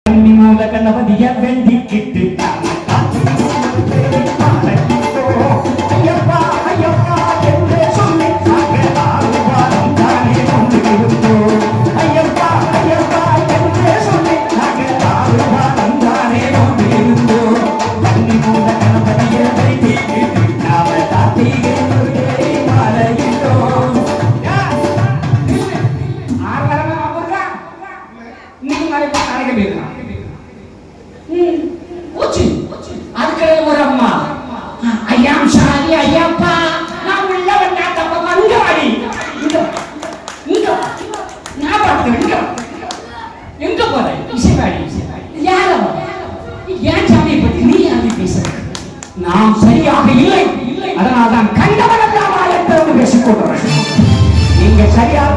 கணபதிய வேண்டிக்கிட்டு ஐயப்பா ஐயப்பா என்று சொல்லி ஆறுவாரம் தானே கொண்டிருந்தோம். ஐயப்பா ஐயப்பா என்று சொல்லி ஆறுவாரம் தானே கொண்டிருந்தோம். கண்ணி மூல கணபதிய வேண்டிக்கிட்டு நாம கார்த்திகை மாலையிட்டோம். இன்னைக்கு மாதிரி கணக்கு பேசுறான். அதுக்கடையில் ஒரு அம்மா ஐயா சாரி ஐயாப்பா நான் உள்ள வந்தா தப்பா இங்க வாடி இங்க நான் பார்த்தேன் எங்க போற இசைவாடி யார ஏன் சாமியை பத்தி நீ யாரை பேசுற நாம் சரியாக இல்லை அதனால்தான் கண்டவனெல்லாம் வாழ திறந்து பேசிக் கொள்றேன். நீங்க சரியாக